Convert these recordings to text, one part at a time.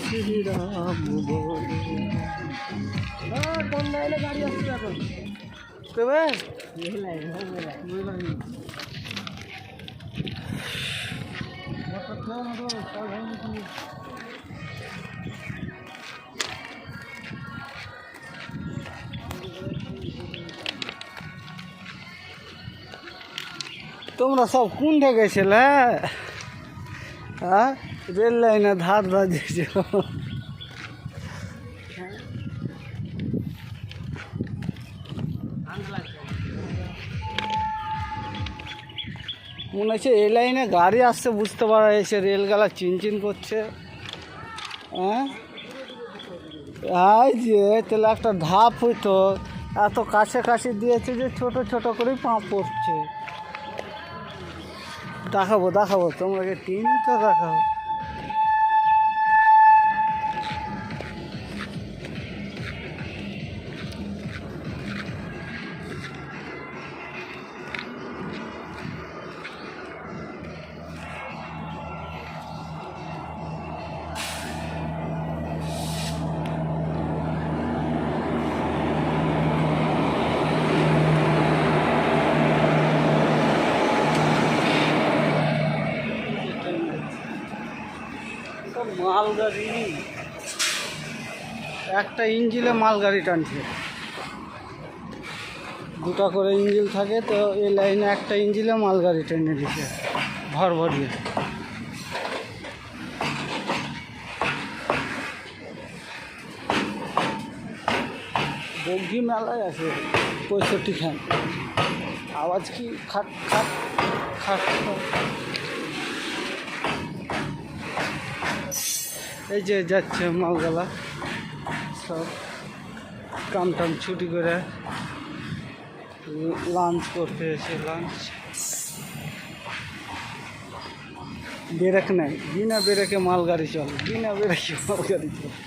শ্রীরাম কোন লাইনে গাড়ি আসছে এখন তবে তোমরা সব কোনটা গেছিলে হ্যাঁ রেল লাইনে ধার বাজিয়েছিল মনে হচ্ছে এই লাইনে গাড়ি আসছে বুঝতে পারা যাচ্ছে রেলগালা চিনচিন করছে হ্যাঁ এই যে তাহলে একটা ধাপ হইতো এত কাছে কাছে দিয়েছে যে ছোট ছোট করেই পা পড়ছে দেখাবো দেখাবো তোমাকে টিনটা দেখাবো মালগাড়ি একটা ইঞ্জিলে মালগাড়ি টানছে দুটা করে ইঞ্জিল থাকে তো এই লাইনে একটা ইঞ্জিলে মালগাড়ি টেনে দিচ্ছে ভর ভরিয়ে বগি মেলায় আছে 65 খান আওয়াজ কি খাট খাট খাট এই যে যাচ্ছে মালগালা সব কাম টাম ছুটি করে লাঞ্চ করতে এসে লাঞ্চ ব্রেক নেই বিনা ব্রেকে মালগাড়ি চলে বিনা ব্রেকে মালগাড়ি চলে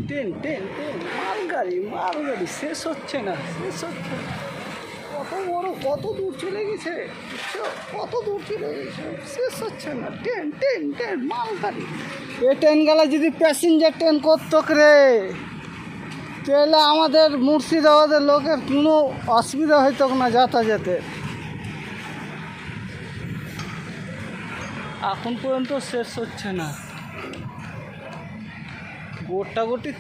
ট্রেন ট্রেন ট্রেন মালগাড়ি মালগাড়ি শেষ হচ্ছে না শেষ হচ্ছে কত বড় কত দূর চলে গেছে কত দূর চলে গেছে শেষ হচ্ছে না ট্রেন ট্রেন ট্রেন মালগাড়ি এই ট্রেনগুলো যদি প্যাসেঞ্জার ট্রেন করতো রে তাহলে আমাদের মুর্শিদাবাদের লোকের কোনো অসুবিধা হইতো না যাতায়াতে এখন পর্যন্ত শেষ হচ্ছে না গোটাগুটি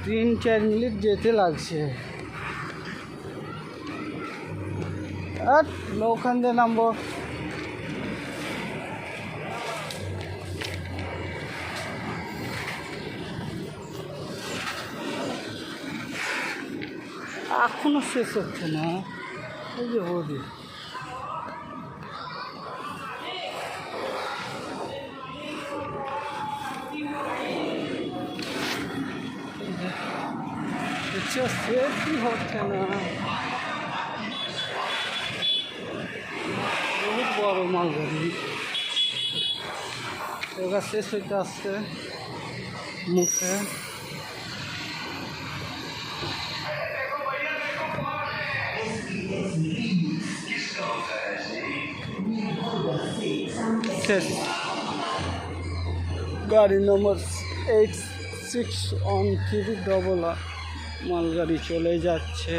3-4 মিনিট যেতে লাগছে আর নৌকান দিয়ে নামবো এখনো শেষ হচ্ছে না এই যে বৌদি শেষই হচ্ছে না বহুত বড় মালগাড়ি এবার শেষ হইতে আসছে মুখে শেষ গাড়ি নম্বর 8613 মালগাড়ি চলে যাচ্ছে।